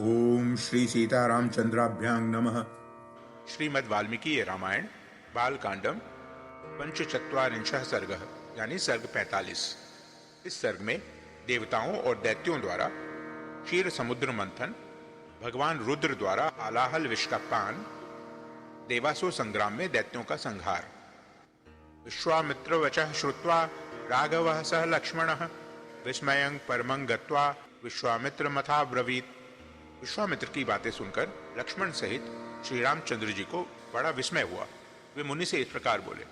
ओम श्री सीतारामचंद्राभ्यां नमः। श्रीमद् वाल्मीकि रामायण बालकांडम पंचचत्वारिंशः सर्गः यानी सर्ग 45। इस सर्ग में देवताओं और दैत्यों द्वारा क्षीर समुद्र मंथन, भगवान रुद्र द्वारा आलाहल विष का पान, देवासुर संग्राम में दैत्यों का संहार। विश्वामित्र वचः श्रुत्वा राघवः सह लक्ष्मणः विस्मयं परमं गत्वा विश्वामित्र मथा ब्रवीत। विश्वामित्र की बातें सुनकर लक्ष्मण सहित श्री रामचंद्र जी को बड़ा विस्मय हुआ। वे मुनि से इस प्रकार बोले,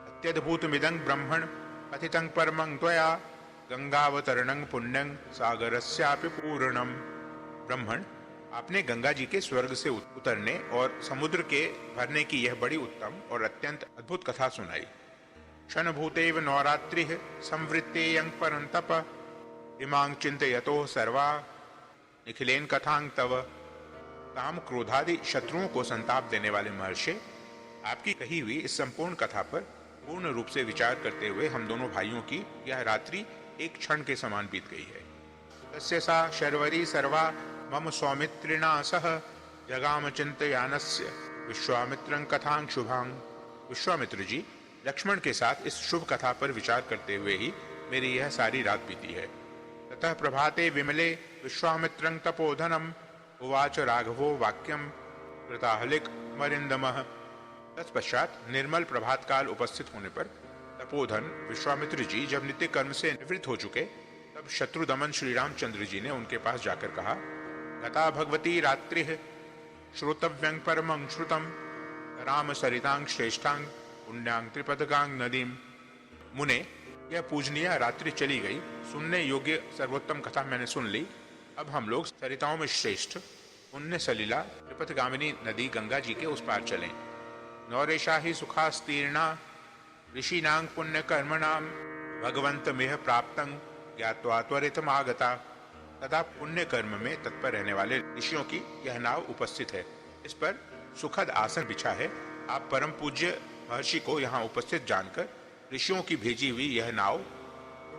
अत्यद्भुतमिदं ब्रह्मण कथितं परमं त्वया गंगावतरणं पुण्यं सागरस्यापि पूर्णम। ब्रह्मण, आपने गंगा जी के स्वर्ग से उतरने और समुद्र के भरने की यह बड़ी उत्तम और अत्यंत अद्भुत कथा सुनाई। क्षणभूतेव नवरात्रिः संवृत्तेयं परन्तप इमां चिन्तयतो सर्वा निखिलेन कथांग तव। काम क्रोधादि शत्रुओं को संताप देने वाले महर्षि, आपकी कही हुई इस संपूर्ण कथा पर पूर्ण रूप से विचार करते हुए हम दोनों भाइयों की यह रात्रि एक क्षण के समान बीत गई है। तस्य सा शर्वरी सर्वा मम सौमित्रिणा सह जगाम चिंतयानस्य विश्वामित्रं कथां शुभांग। विश्वामित्र जी लक्ष्मण के साथ इस शुभ कथा पर विचार करते हुए ही मेरी यह सारी रात बीती है। ततः प्रभाते विमले विश्वामित्रं तपोधनम उवाच राघवो वाक्यम कृताहलिक मरिंदमः। तत्पश्चात निर्मल प्रभात काल उपस्थित होने पर तपोधन विश्वामित्र जी जब नित्य कर्म से निवृत्त हो चुके, तब शत्रुदमन श्री रामचंद्र जी ने उनके पास जाकर कहा, गता भगवती रात्रिः श्रोतव्यं परमं श्रुतम राम सरितांग श्रेष्ठांग पुण्यां त्रिपदगांग नदीम। मुने, यह पूजनीय रात्रि चली गई, सुनने योग्य सर्वोत्तम कथा मैंने सुन ली। अब हम लोग सरिताओं में श्रेष्ठ पुण्य सलिला त्रिपथगामिनी नदी गंगा जी के उस पार चलें। नौरेशा ही सुखास्तीर्णा ऋषिनांग पुण्य कर्मणाम भगवंत मेह प्राप्तं ज्ञात्वा त्वरितमागता। तथा पुण्य कर्म में तत्पर रहने वाले ऋषियों की यह नाव उपस्थित है। इस पर सुखद आसन बिछा है। आप परम पूज्य महर्षि को यहाँ उपस्थित जानकर ऋषियों की भेजी हुई यह नाव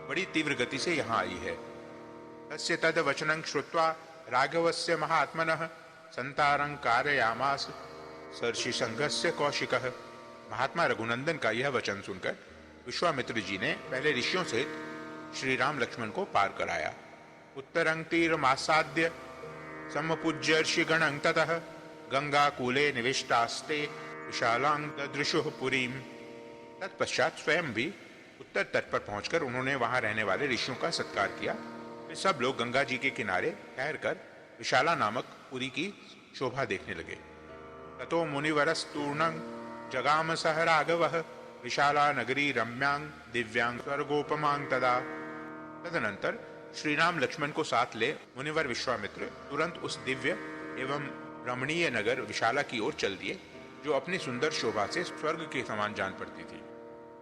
बड़ी तीव्र गति से यहाँ आई है। तस्य तद वचनं श्रुत्वा राघवस्य महात्मनः संतारं कारयामास सर्षि संघस्य कौशिकः। महात्मा रघुनंदन का यह वचन सुनकर विश्वामित्र जी ने पहले ऋषियों सहित श्री राम लक्ष्मण को पार कराया। उत्तरं तीरमासाद्य समपूज्य ऋषिगणं ततः गंगा कूले निविष्टास्ते विशालां ददृशुः पुरीम्। तत्पश्चात स्वयं भी उत्तर तट पर पहुंचकर उन्होंने वहां रहने वाले ऋषियों का सत्कार किया। वे सब लोग गंगा जी के किनारे ठहरकर विशाला नामक पुरी की शोभा देखने लगे। ततो मुनिवरस्तूर्णं जगाम सह राघवः विशाला नगरी रम्यांग दिव्यांग स्वर्गोपमांग तदा। तदनंतर श्री राम लक्ष्मण को साथ ले मुनिवर विश्वामित्र तुरंत उस दिव्य एवं रमणीय नगर विशाला की ओर चल दिए, जो अपनी सुंदर शोभा से स्वर्ग के समान जान पड़ती थी।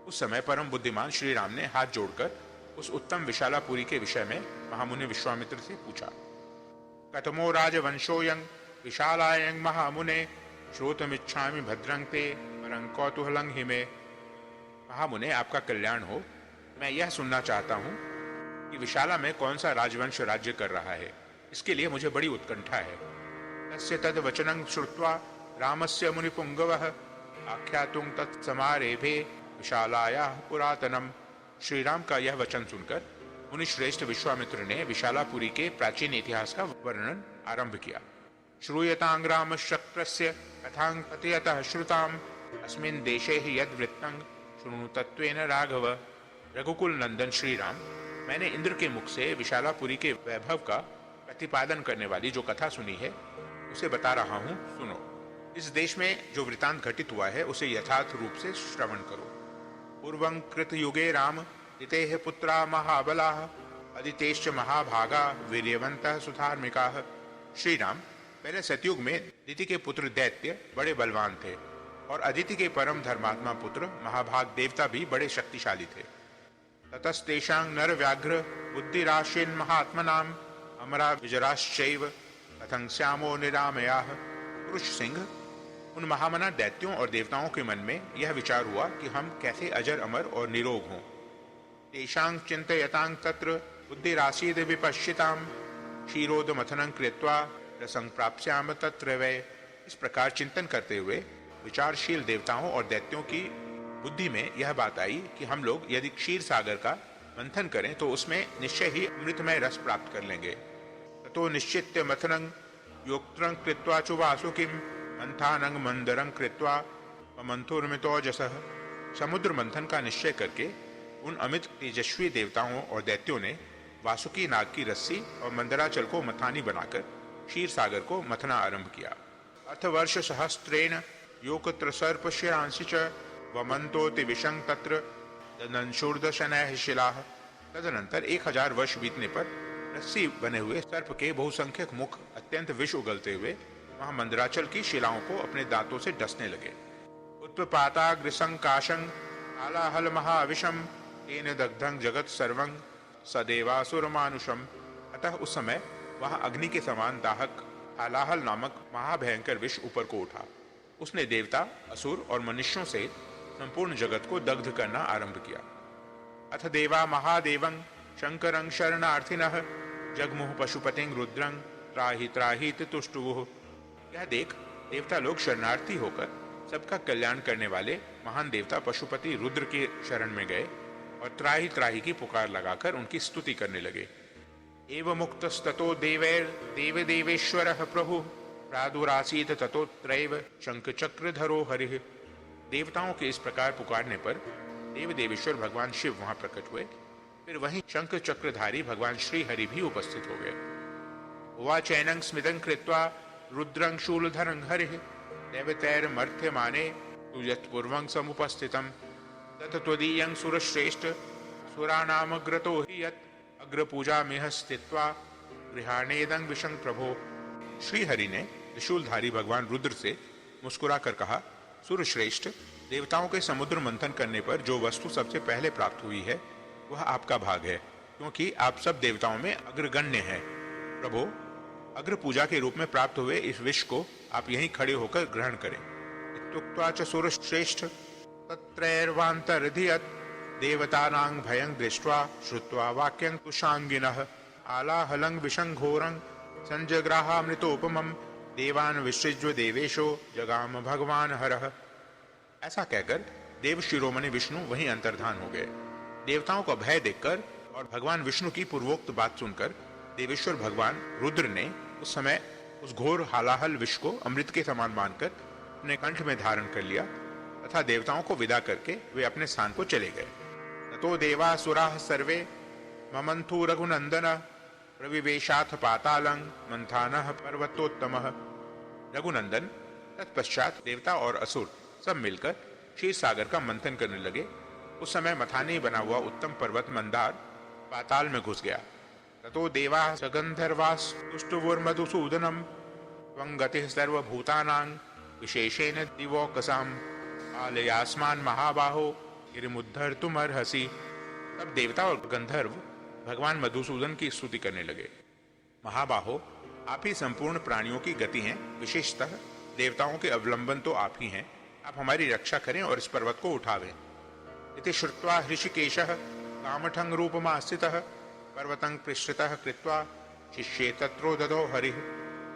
उस समय परम बुद्धिमान श्री राम ने हाथ जोड़कर उस उत्तम विशालापुरी के विषय में महामुनि विश्वामित्र से पूछा। कथमो राजवंशोयं विशालायं महामुने श्रोतमिच्छामि भद्रं ते परं कौतूहलं हि मे। महामुने, आपका कल्याण हो। मैं यह सुनना चाहता हूँ कि विशाला में कौन सा राजवंश राज्य कर रहा है। इसके लिए मुझे बड़ी उत्कंठा है। तस्य तद वचनं श्रुत्वा रामस्य मुनिपुंगवः आख्यातुं तत्समारेभे विशालायाः पुरातनम। श्री राम का यह वचन सुनकर मुनिश्रेष्ठ विश्वामित्र ने विशालापुरी के प्राचीन इतिहास का वर्णन आरंभ किया। श्रूयतां रामशक्रस्य कथां कथयतः श्रुताम् अस्मिन् देशे हि यद् वृत्तं शृणु तत्त्वेन राघव। रघुकुल नंदन श्री राम, मैंने इंद्र के मुख से विशालापुरी के वैभव का प्रतिपादन करने वाली जो कथा सुनी है उसे बता रहा हूँ, सुनो। इस देश में जो वृतांत घटित हुआ है उसे यथार्थ रूप से श्रवण करो। पूर्वं कृत युगे राम दितेः पुत्रा महाबलाः अदितेश्च महाभागा वीर्यवन्तः सुधार्मिकाः। श्री राम, पहले सतयुग में दिति के पुत्र दैत्य बड़े बलवान थे और अदिति के परम धर्मात्मा पुत्र महाभाग देवता भी बड़े शक्तिशाली थे। ततस्तेषां नर व्याघ्र बुद्धिराशीन् महात्मनाम् अमरा विजराश्चैव कथं श्यामो निरामयाः। पुरुष सिंह, उन महामना दैत्यों और देवताओं के मन में यह विचार हुआ कि हम कैसे अजर अमर और निरोग हों। तेषां चिंतयतां तत्र बुद्धिरासीद विपश्यतां क्षीरोदमथनं कृत्वा रसंग प्राप्स्याम तत्र वै। इस प्रकार चिंतन करते हुए विचारशील देवताओं और दैत्यों की बुद्धि में यह बात आई कि हम लोग यदि क्षीर सागर का मंथन करें तो उसमें निश्चय ही अमृतमय रस प्राप्त कर लेंगे। ततो निश्चित्य मथनं योक्त्रं कृत्वा च वासुकिं मंथानं मंदरं कृत्वा मंथुर्मितोजसः। समुद्र मंथन का निश्चय करके उन अमित तेजस्वी देवताओं और दैत्यों ने वासुकी नाग की रस्सी और मंदराचल को मथानी बनाकर क्षीर सागर को मथना आरंभ किया। अर्थवर्ष सहस्त्रेण योकत्र सर्पश्यांसि च वमंतोति विषं तत्र तदंशूर्दशनैः शिलाः। तदनंतर 1000 वर्ष बीतने पर रस्सी बने हुए सर्प के बहुसंख्यक मुख अत्यंत विष उगलते हुए वहां मंदराचल की शिलाओं को अपने दांतों से डसने लगे। उत्पाताग्रसंकाशं आलाहल महाविषम तेन दग्धं जगत सर्वं सदेवासुर मानुषम। अतः उस समय वहां अग्नि के समान दाहक हालाहल नामक महाभयंकर विष ऊपर को उठा। उसने देवता, असुर और मनुष्यों से संपूर्ण जगत को दग्ध करना आरंभ किया। अथ देवा महादेवं शंकरं शरणार्थिनः जगमुह पशुपतिं रुद्रं त्राहि त्राहीत तुष्टुवुः। यह देख देवता लोग शरणार्थी होकर सबका कल्याण करने वाले महान देवता पशुपति रुद्र के शरण में गए और त्राही त्राही की पुकार लगाकर उनकी स्तुति करने लगे। एव मुक्तस्ततो देवैर देव देवेश्वरः प्रभु प्रादुरासीत ततोत्रैव शंख चक्रधरो हरिः। देवताओं के इस प्रकार पुकारने पर देव देवेश्वर भगवान शिव वहां प्रकट हुए। फिर वहीं शंख चक्रधारी भगवान श्री हरि भी उपस्थित हो गए। उवाचैनं स्मितं कृत्वा रुद्रं शूलधरं हरिः दैवतैर्मर्थ्यमाने तु यत्पूर्वं समुपस्थितं तत् त्वदीयं सुरश्रेष्ठ सुराणामग्रतो हि यत् अग्रपूजामिह स्थित्वा गृहाणेदं विशं प्रभो। श्री हरि ने त्रिशूलधारी भगवान रुद्र से मुस्कुराकर कहा, सुरश्रेष्ठ, देवताओं के समुद्र मंथन करने पर जो वस्तु सबसे पहले प्राप्त हुई है वह आपका भाग है, क्योंकि आप सब देवताओं में अग्रगण्य हैं। प्रभो, अग्र पूजा के रूप में प्राप्त हुए इस विष को आप यहीं खड़े होकर ग्रहण करें। इत्युक्त्वा च सुरश्रेष्ठ तत्रैर्वान्तरधियत् देवतानां भयं दृष्ट्वा श्रुत्वा वाक्यं कुशांगिनः आलाहलं विषं घोरं संजग्राहामृतोपमं देवान् विसृज्य देवेशो जगाम भगवान हरः। ऐसा कहकर देव शिरोमणि विष्णु वहीं अंतर्धान हो गए। देवताओं का भय देखकर और भगवान विष्णु की पूर्वोक्त बात सुनकर देवेश्वर भगवान रुद्र ने उस समय उस घोर हालाहल विष को अमृत के समान मानकर अपने कंठ में धारण कर लिया तथा देवताओं को विदा करके वे अपने स्थान को चले गए। ततो देवासुराः सर्वे ममंथु रघुनंदन प्रविवेशाथ पातालं मंथानः पर्वतोत्तमः। रघुनंदन तत्पश्चात देवता और असुर सब मिलकर क्षीर सागर का मंथन करने लगे। उस समय मथानी बना हुआ उत्तम पर्वत मंदार पाताल में घुस गया। ततो देवा सगंधर्वास तुष्टुवुर्मधुसूदनम त्वं गतिः सर्वभूतानां विशेषेण दिवोकसाम आलयास्मान महाबाहो गिरिमुद्धर्तुमर्हसि। तब देवता और गंधर्व भगवान मधुसूदन की स्तुति करने लगे। महाबाहो, आप ही संपूर्ण प्राणियों की गति हैं, विशेषतः देवताओं के अवलंबन तो आप ही हैं। आप हमारी रक्षा करें और इस पर्वत को उठावें। इति श्रुत्वा ऋषिकेशः कामठं रूपमास्थितः पर्वतं पृष्ठतः कृत्वा शिष्ये तत्रो ददो हरिः।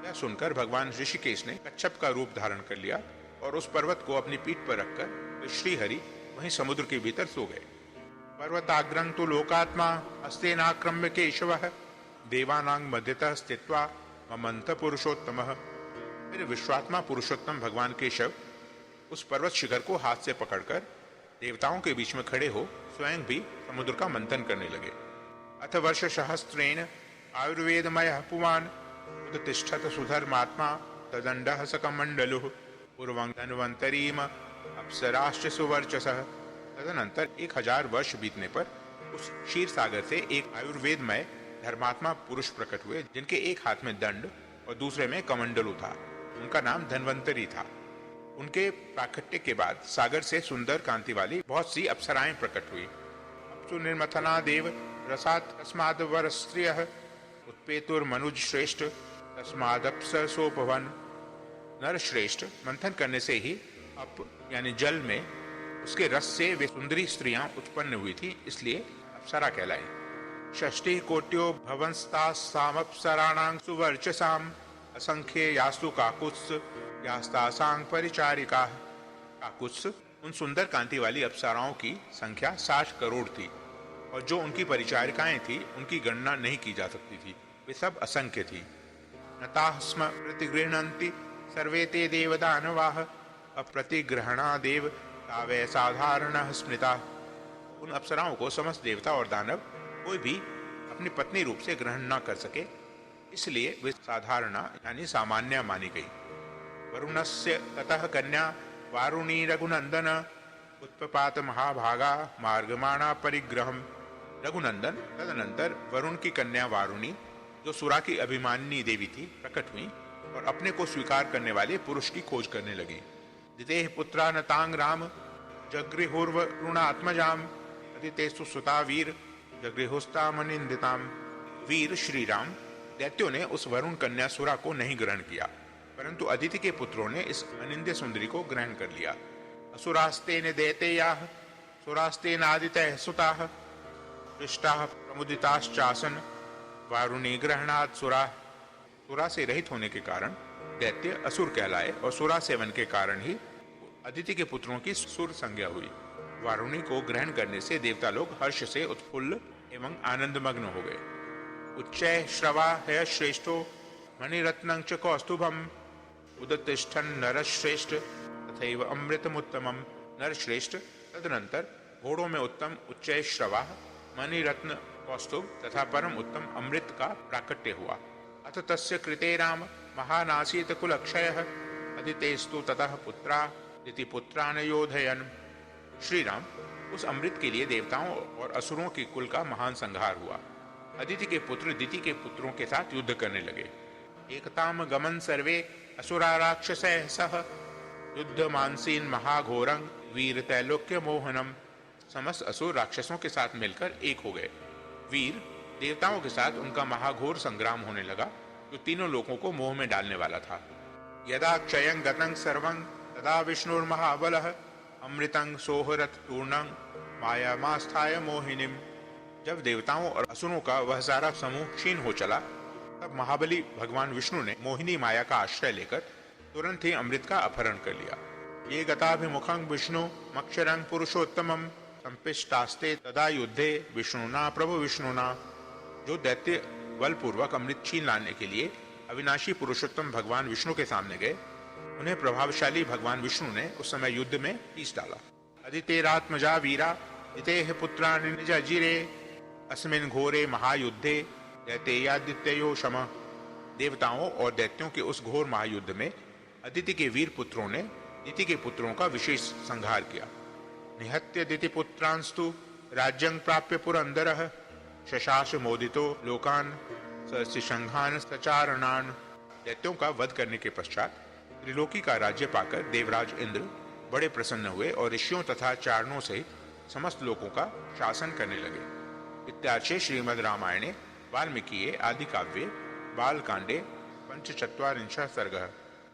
यह सुनकर भगवान ऋषिकेश ने कच्छप का रूप धारण कर लिया और उस पर्वत को अपनी पीठ पर रखकर श्री हरि वहीं समुद्र के भीतर सो गए। पर्वताग्रं तु लोकात्मा हस्तेनाक्रम्य केशवः देवानां मध्यतः स्थित्वा ममंथ पुरुषोत्तमः। फिर विश्वात्मा पुरुषोत्तम भगवान केशव उस पर्वत शिखर को हाथ से पकड़कर देवताओं के बीच में खड़े हो स्वयं भी समुद्र का मंथन करने लगे। अथ वर्ष सहस्त्रेण आयुर्वेदमयः पुमान् उदतिष्ठत सुधर्मात्मा तदंडः सकमंडलुः पूर्वं धन्वन्तरीम अप्सराश्च सुवर्चसः। तदनंतर 1000 वर्ष बीतने पर उस क्षीर सागर से एक आयुर्वेदमय धर्मात्मा पुरुष प्रकट हुए, जिनके एक हाथ में दंड और दूसरे में कमंडलू था। उनका नाम धन्वंतरी था। उनके प्राकट्य के बाद सागर से सुंदर कांति वाली बहुत सी अप्सराएं प्रकट हुई। अप्सु निर्मथना देव रसात् तस्माद् वर स्त्रियः उत्पेतुर्मनुज श्रेष्ठ तस्मादप्सरसोपवन। नर श्रेष्ठ मंथन करने से ही अप यानी जल में उसके रस से वे सुंदरी स्त्रियां उत्पन्न हुई थी, इसलिए अप्सरा कहलाई। षष्टि कोट्यो भवंस्तासामप्सराणां सुवर्चसां असंख्य यास्तु काकुत्स यास्तासांग परिचारिका। काकुत्स उन सुंदर कांति वाली अप्सराओं की संख्या 60 करोड़ थी और जो उनकी परिचारिकाएं थी उनकी गणना नहीं की जा सकती थी, वे सब असंख्य थी। नताः स्म प्रतिगृह्णन्ति सर्वे ते देवदानवाः अप्रतिग्रहणादेव तावै साधारणः स्मृता। उन अप्सराओं को समस्त देवता और दानव कोई भी अपनी पत्नी रूप से ग्रहण न कर सके, इसलिए वे साधारण यानी सामान्य मानी गई। वरुणस्य ततः कन्या वारुणी रघुनंदन उत्पपात महाभागा मार्गमाणा परिग्रहम। रघुनंदन तदनंतर वरुण की कन्या वारुणी, जो सुरा की अभिमानिनी देवी थी, प्रकट हुई और अपने को स्वीकार करने वाले पुरुष की खोज करने लगी। दितेः पुत्रा नतांग राम जगृहुर्वरुणात्मजाम अदितेषु सुता वीर जगृहुस्तामनिंदिताम। वीर श्री राम दैत्यों ने उस वरुण कन्या सुरा को नहीं ग्रहण किया, परंतु अदिति के पुत्रों ने इस अनिंद्य सुंदरी को ग्रहण कर लिया। असुरास्तेन दैतेयाः सुरास्तेन आदितयः सुताः दृष्टाः प्रमुदिताश्चासन वारुणी ग्रहणात् सुरा। सुरा से रहित होने के कारण दैत्य असुर कहलाए और सुरा सेवन के कारण ही अदिति के पुत्रों की सुर संज्ञा हुई। वारुणी को ग्रहण करने से देवता लोग हर्ष से उत्फुल्ल एवं आनंदमग्न हो गए। उच्चैः श्रवा है श्रेष्ठो मणिरत्नं च कौस्तुभम उदतिष्ठन् नरश्रेष्ठ तथैव अमृतमुत्तमम्। नरश्रेष्ठ तदनंतर घोड़ों में उत्तम उच्चैः श्रवा मणिरत्न कौस्तुभ तथा परम उत्तम अमृत का प्राकट्य हुआ। अथ तस्य कृते राम महानासीत कुलक्षयः अदितेस्तु ततः पुत्रा दिति पुत्रान योधयन्। श्री राम उस अमृत के लिए देवताओं और असुरों के कुल का महान संहार हुआ। अदिति के पुत्र दिति के पुत्रों के साथ युद्ध करने लगे। एकताम गमन सर्वे असुरा राक्षसैः सह युद्ध मानसीन महाघोरंग वीर त्रैलोक्य मोहनम। समस्त असुर राक्षसों के साथ मिलकर एक हो गए। वीर देवताओं के साथ उनका महाघोर संग्राम होने लगा, जो तीनों लोगों को मोह में डालने वाला था। यदा क्षयं गतं सर्वं तदा विष्णुर्महाबलः अमृतं सोहरत तूर्णं मायामास्थाय मोहिनीम। जब देवताओं और असुरों का वह सारा समूह क्षीण हो चला, तब महाबली भगवान विष्णु ने मोहिनी माया का आश्रय लेकर तुरंत ही अमृत का अपहरण कर लिया। ये गताभिमुखं विष्णु मक्षरं पुरुषोत्तमं संपिष्टास्ते तदा युद्धे विष्णुना प्रभु विष्णुना। जो दैत्य बलपूर्वक अमृत छीन लाने के लिए अविनाशी पुरुषोत्तम भगवान विष्णु के सामने गए, उन्हें प्रभावशाली भगवान विष्णु ने उस समय युद्ध में पीस डाला। अदितेरात्मजा वीरा दितेः पुत्राणि निजजिरे अस्मिन् घोरे महायुद्धे दैतेयादित्ययो शमः। देवताओं और दैत्यों के उस घोर महायुद्ध में अदिति के वीर पुत्रों ने दिति के पुत्रों का विशेष संहार किया। निहत्य दिति पुत्रांस्तु राज्यं प्राप्य पुरंदरः शशास मोदितो लोकान ससिशंघान सचारणान। दैत्यों का वध करने के पश्चात त्रिलोकी का राज्य पाकर देवराज इंद्र बड़े प्रसन्न हुए और ऋषियों तथा चारणों सहित समस्त लोगों का शासन करने लगे। इत्यार्चे श्रीमद् रामायणे वाल्मीकिये आदि काव्ये बालकांडे पंचचत्वारिंशः सर्गः।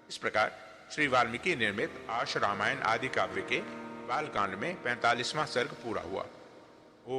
इस प्रकार श्री वाल्मीकि निर्मित आश रामायण आदि काव्य के बालकांड में 45वां सर्ग पूरा हुआ। ओ